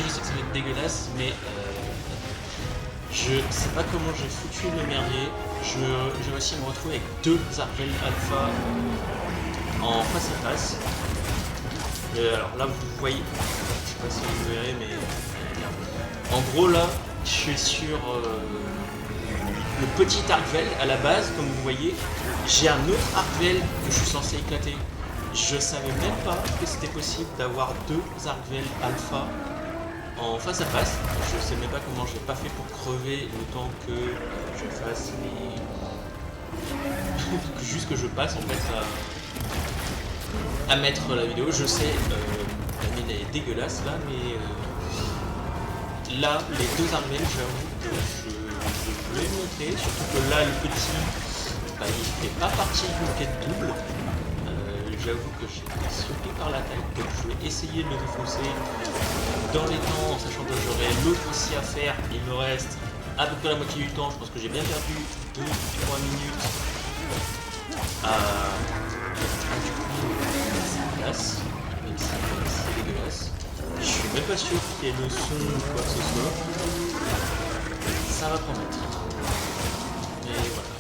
oui, je sais que ça va être dégueulasse, mais je sais pas comment j'ai foutu le merdier. J'ai réussi à me retrouver avec 2 Arvel Alpha en face à face. Alors là, vous voyez, je sais pas si vous verrez, mais en gros là, je suis sur le petit Arvel à la base, comme vous voyez. J'ai un autre Arvel que je suis censé éclater. Je savais même pas que c'était possible d'avoir 2 Arvel Alpha en face à face. Je sais même pas comment j'ai pas fait pour crever le temps que je fasse les... juste que je passe en fait à mettre la vidéo. Je sais, la mine est dégueulasse là, mais là, les 2 armées, j'avoue que je voulais montrer, surtout que là, le petit, bah, il fait pas partie d'une quête double. J'avoue que j'ai été surpris par la taille, donc je vais essayer de le défoncer dans les temps, en sachant que j'aurai l'autre aussi à faire. Il me reste à peu près la moitié du temps. Je pense que j'ai bien perdu 2-3 minutes à du coup place, même si c'est dégueulasse. Je suis même pas sûr qu'il y ait le son ou quoi que ce soit. Ça va promettre. Mais voilà,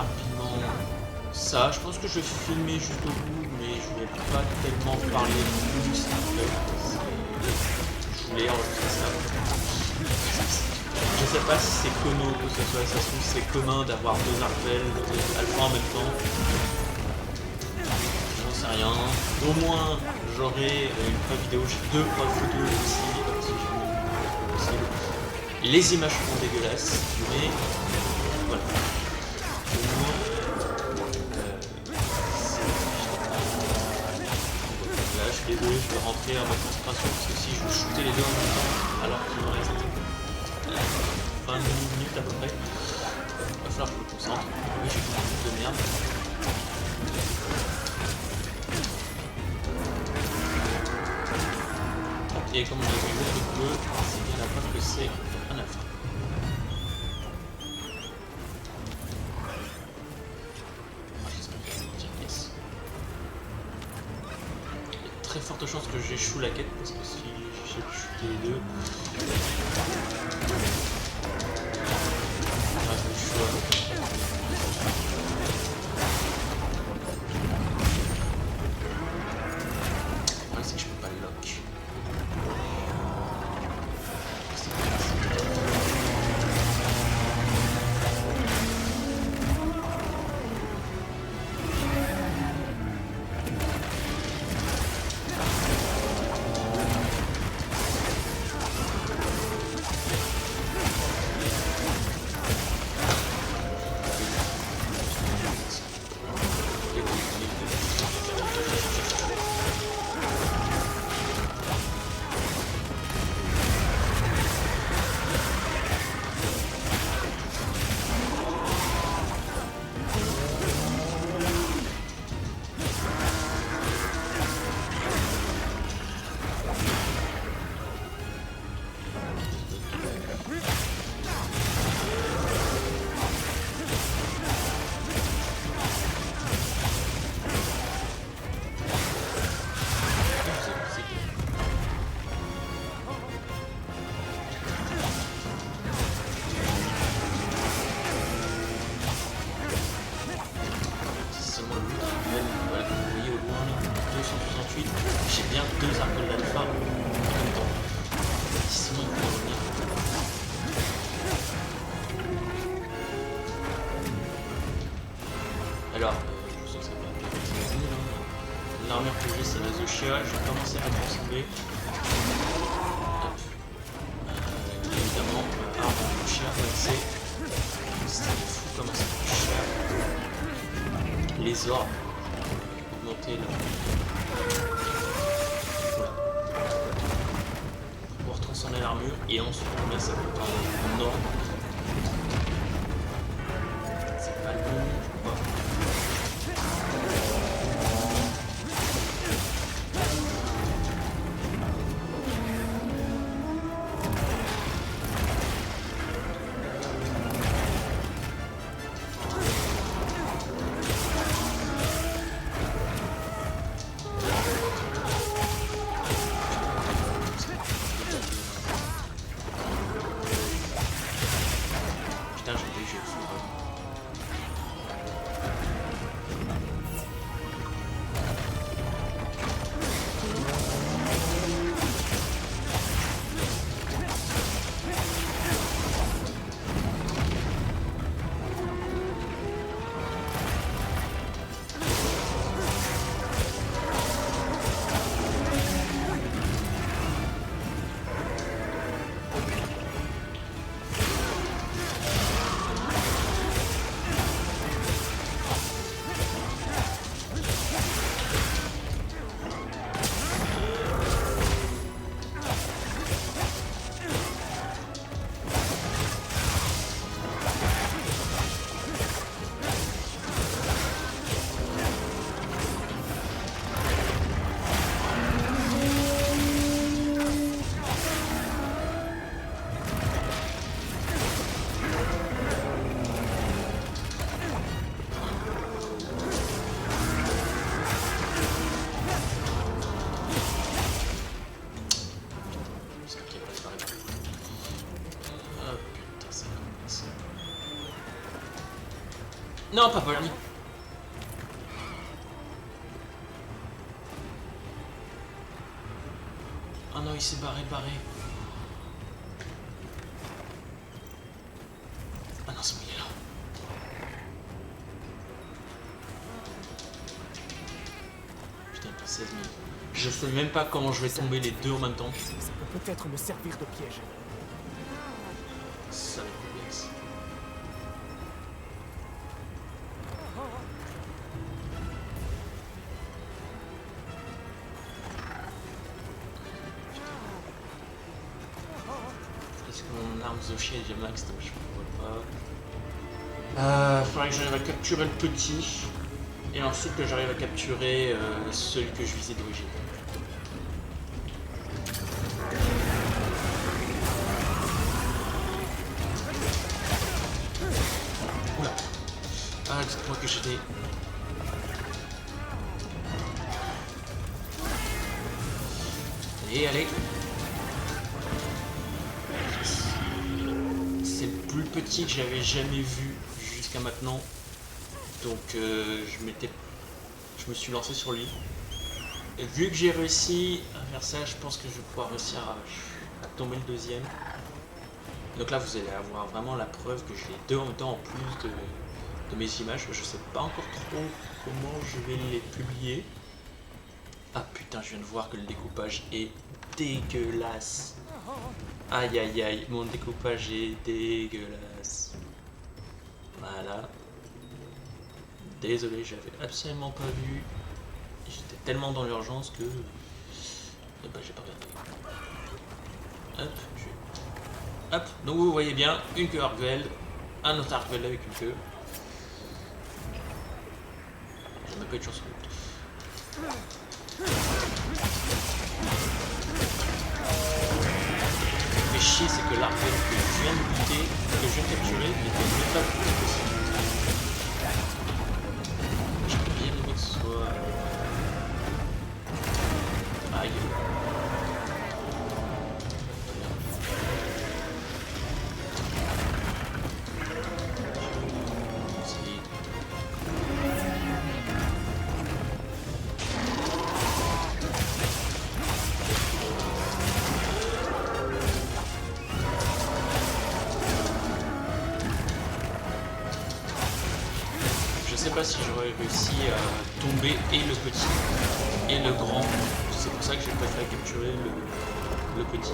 rapidement ça. Je pense que je vais filmer juste au bout, mais je vais pas tellement parler plus après. Je voulais enregistrer ça. Je sais pas si c'est Kono que ce soit, ça se trouve c'est commun d'avoir 2 Arvel Alpha en même temps. J'en sais rien. Au moins j'aurai une preuve vidéo, j'ai 2 preuves photos aussi, si j'ai possible. Les images sont dégueulasses, mais voilà. Au moins, là je suis désolé, je vais rentrer en mode concentration parce que si je veux shooter les 2 en même temps, alors qu'il me reste 20 minutes à peu près, il va falloir que je me concentre. Oui, j'ai beaucoup de merde. Et comme on a vu le bleu, c'est bien la preuve que c'est un alpha. J'espère que ça va dire yes. Il y a de très fortes chances que j'échoue la quête parce que si j'ai shooté les 2, c'est que je peux pas le lock. J'ai bien 2 Arvel d'alpha en même temps. Sinon, il peut revenir. Alors, je sais que ça va pas être facile. L'armure que j'ai, c'est la Zoshia. Je vais commencer à me ressembler. Évidemment, arme de Zoshia, c'est fou comment ça coûte cher. Les orbes. Augmenter la... Pour transformer l'armure et ensuite combien ça coûte en or. C'est pas le bon, je crois. Non, pas Bernie. Oh non, il s'est barré. Ah non, c'est bon, il est là. Putain, il passe 16 minutes. Je sais même pas comment je vais tomber les deux en même temps. Ça peut peut-être me servir de piège. Ça va être complexe. Est-ce que mon arme Zoshi est déjà max? Donc je ne vois pas. Faudrait que j'arrive à capturer le petit. Et ensuite que j'arrive à capturer celui que je visais d'origine. Oula. Ah, dites-moi que j'étais... Allez. C'est le plus petit que j'avais jamais vu jusqu'à maintenant. Donc je me suis lancé sur lui. Et vu que j'ai réussi à faire ça, je pense que je vais pouvoir réussir à tomber le deuxième. Donc là vous allez avoir vraiment la preuve que j'ai les deux en même temps en plus de mes images. Je sais pas encore trop comment je vais les publier. Ah putain, je viens de voir que le découpage est dégueulasse. Aïe aïe aïe, mon découpage est dégueulasse. Voilà. Désolé, j'avais absolument pas vu. J'étais tellement dans l'urgence que... bah j'ai pas regardé. Hop, donc vous voyez bien, une queue Argwell, un autre Argwell avec une queue. J'en ai pas eu de chance. Ce qui fait chier, c'est que l'Argwell que je viens de buter, que je viens de capturer, n'était même pas le plus possible. Aïe. Je sais pas si j'aurais réussi à tomber et le petit et le grand. C'est pour ça que j'ai préféré capturer le petit.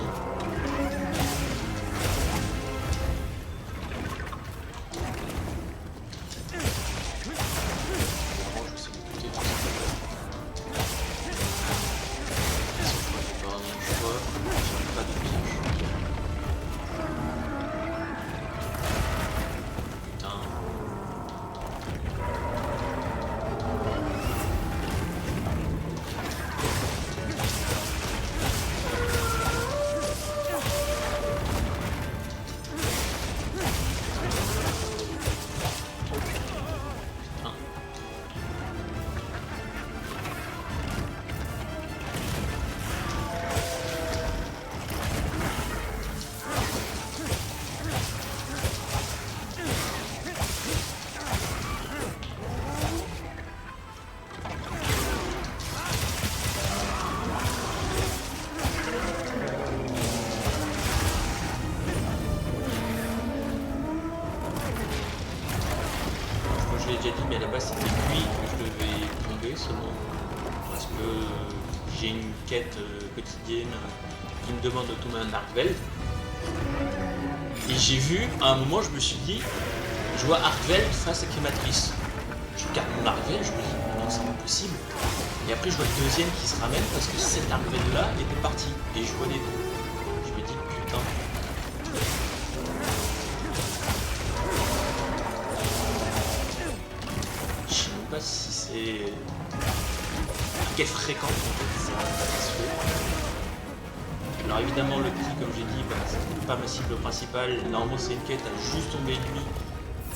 Je l'ai déjà dit, mais à la base c'était lui que je devais tomber seulement parce que j'ai une quête quotidienne qui me demande de tomber un Argwell. Et j'ai vu, à un moment, je me suis dit, je vois Argwell face à Crématrice. Je regarde mon Argwell, je me dis, non, c'est pas possible. Et après, je vois le deuxième qui se ramène parce que cet Argwell-là était parti. Et je vois les deux. Je me dis, putain. Je sais même pas si c'est... à quelle fréquence en fait ça se fait. Alors évidemment le petit, comme j'ai dit, bah, c'est pas ma cible principale. Normalement c'est une quête à juste tomber de lui.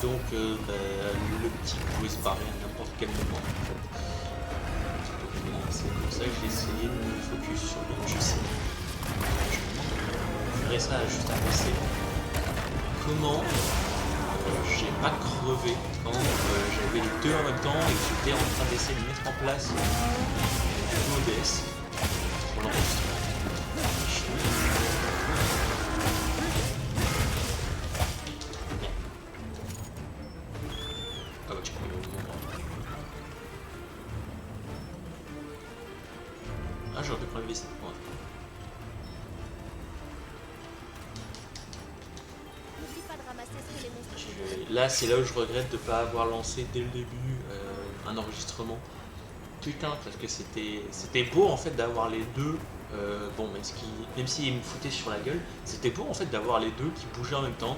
Donc bah, le petit pouvait se barrer à n'importe quel moment. C'est pour ça que j'ai essayé de me focus sur le je sais. Je ferai ça juste à passer. Comment j'ai pas crevé quand j'avais les deux en même temps et que j'étais en train d'essayer de mettre en place OBS pour l'enregistrement. Ah bah tu peux le moment. Ah j'aurais pu prendre le vaisseau. Ouais. Là, c'est là où je regrette de ne pas avoir lancé dès le début un enregistrement. Putain, parce que c'était beau en fait d'avoir les deux. Bon, même s'ils me foutaient sur la gueule, c'était beau en fait d'avoir les deux qui bougeaient en même temps,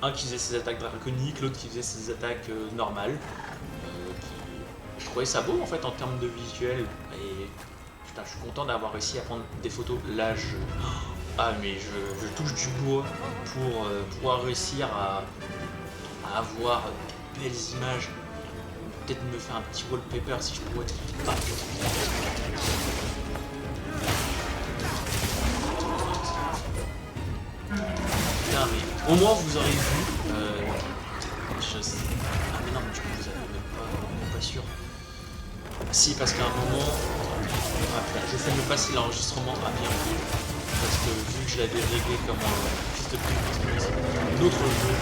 un qui faisait ses attaques draconiques, l'autre qui faisait ses attaques normales. Je trouvais ça beau en fait en termes de visuel. Et putain, je suis content d'avoir réussi à prendre des photos. Là, ah mais je touche du bois pour pouvoir réussir à avoir de belles images. Peut-être me faire un petit wallpaper si je pourrais. Ah. Putain mais au moins vous aurez vu. Ah mais non mais du coup vous avez même pas sûr. Si parce qu'à un moment. J'essaie de me passer l'enregistrement à bien vu. Parce que vu que je l'avais réglé comme un fils de pute, un autre jeu.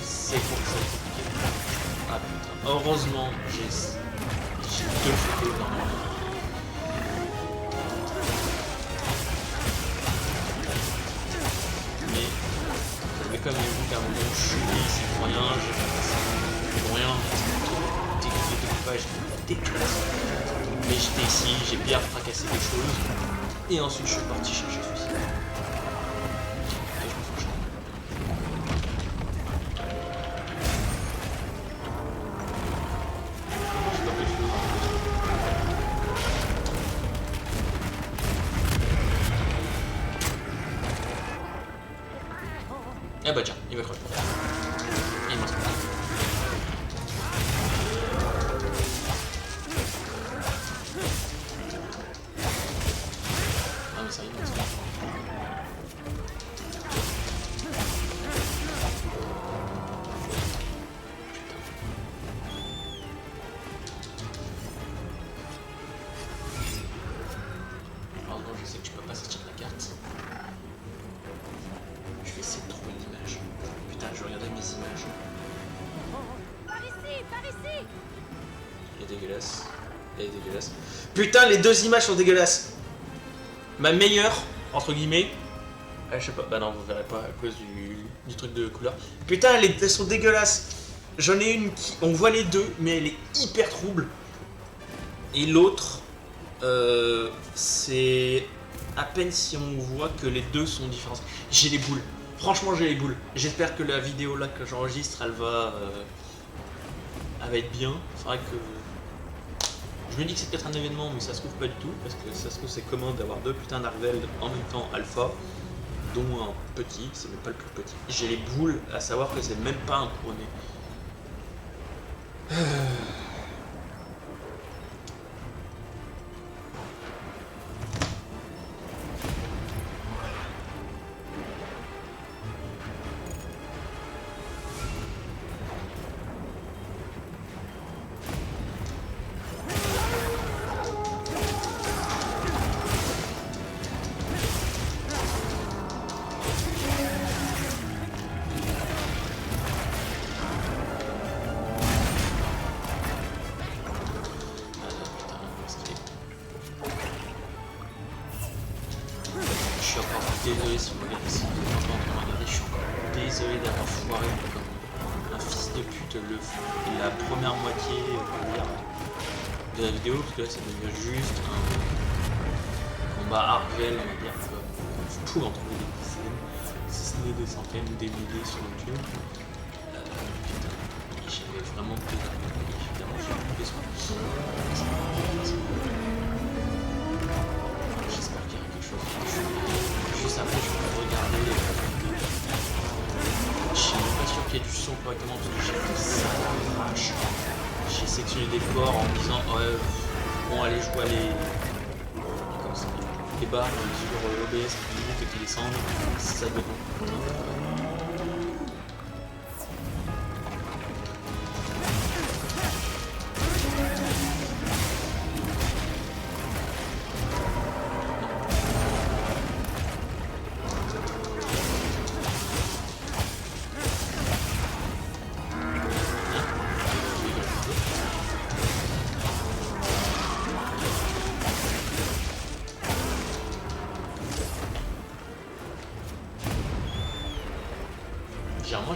C'est pour ça compliqué. Ah putain, heureusement j'ai deux photos dans mon... Mais j'avais quand même vu qu'à un moment je suis ici pour rien, j'ai fait ça pour rien, c'était le découpage dégueulasse. Mais j'étais ici, j'ai bien fracassé des choses, et ensuite je suis parti chercher celui-ci. Ah bah tiens, il va crever. Il me reste pas. Ah mais ça y est, il me reste pas. Alors non, je sais que tu peux pas sortir de la carte. Je vais essayer de trouver une image. Putain, je regardais mes images. Par ici, par ici. Elle est dégueulasse. Elle est dégueulasse. Putain, les deux images sont dégueulasses. Ma meilleure, entre guillemets. Ah, je sais pas. Bah non, vous verrez pas à cause du truc de couleur. Putain, elles sont dégueulasses. J'en ai une qui... On voit les deux, mais elle est hyper trouble. Et l'autre, c'est... à peine si on voit que les deux sont différents. J'ai les boules. Franchement, j'ai les boules. J'espère que la vidéo là que j'enregistre, elle va être bien. Faudrait que... Je me dis que c'est peut-être un événement, mais ça se trouve pas du tout. Parce que ça se trouve c'est commun d'avoir deux putains d'Arvel en même temps alpha. Dont un petit, c'est même pas le plus petit. J'ai les boules, à savoir que c'est même pas un couronné. Désolé si vous regardez, si vous n'êtes pas en train de regarder, je suis encore désolé d'avoir foiré comme un fils de pute la première moitié de la vidéo, parce que là ça devient juste un combat Arvel, on va dire, on peut en trouver des dizaines, si ce n'est des centaines, des milliers sur YouTube. Putain, j'avais vraiment besoin, évidemment j'ai besoin. J'espère qu'il y aura quelque chose. Juste après, je peux regarder. Je suis même pas sûr qu'il y ait du son correctement parce que j'ai fait ça à l'arrache. J'ai sectionné des ports en me disant bon, allez, je vois les barres sur OBS qui montent et qui descendent. Ça devient bon.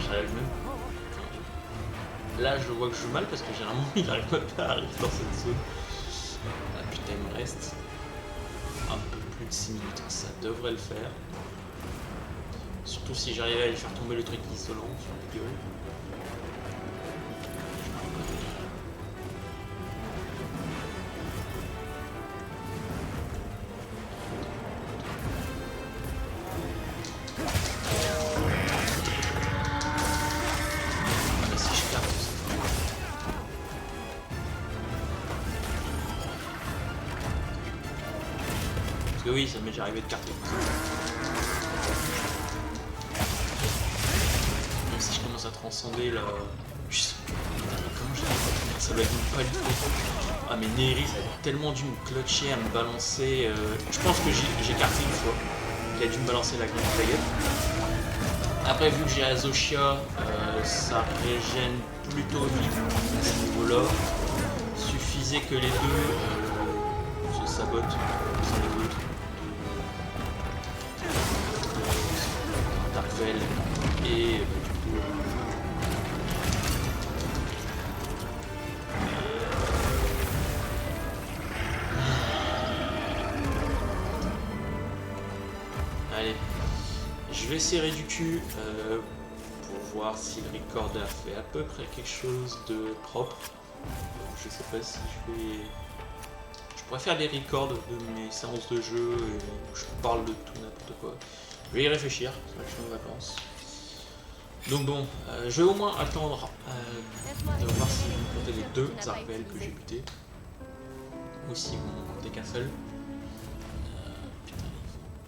généralement j'arrive même. Là je vois que je joue mal parce que généralement il arrive même pas à arriver dans cette zone. Ah putain il me reste un peu plus de 6 minutes, ça devrait le faire. Surtout si j'arrive à aller faire tomber le truc isolant sur la gueule. Oui, ça m'est déjà arrivé de carter. Même si je commence à transcender là. Je sais pas comment j'ai. Ça doit être une palle. Ah, mais Neri, ça a tellement dû me clutcher à me balancer. Je pense que j'ai carté une fois. Il a dû me balancer la grande baguette. Après, vu que j'ai Azoshia, ça régène plutôt vite à ce niveau-là. Suffisait que les deux se sabotent les les autres. Et allez, je vais serrer du cul pour voir si le record a fait à peu près quelque chose de propre. Je sais pas si je vais. Je pourrais faire des records de mes séances de jeu où je parle de tout n'importe quoi. Je vais y réfléchir, c'est vrai que je suis en vacances. Donc bon, je vais au moins attendre de voir si vous comptez les deux Arvel que j'ai butés. Ou si vous m'en comptez qu'un seul. Putain,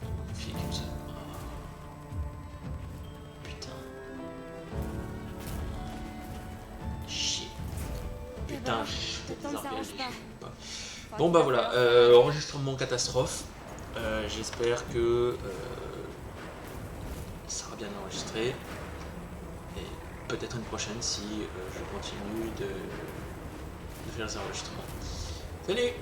il faut me filer comme ça. Putain. Chier. Putain, j'ai des Arvel, j'ai pas. Bon bah voilà, enregistrement catastrophe. J'espère que ça sera bien enregistré. Et peut-être une prochaine si je continue de faire les enregistrements. Salut!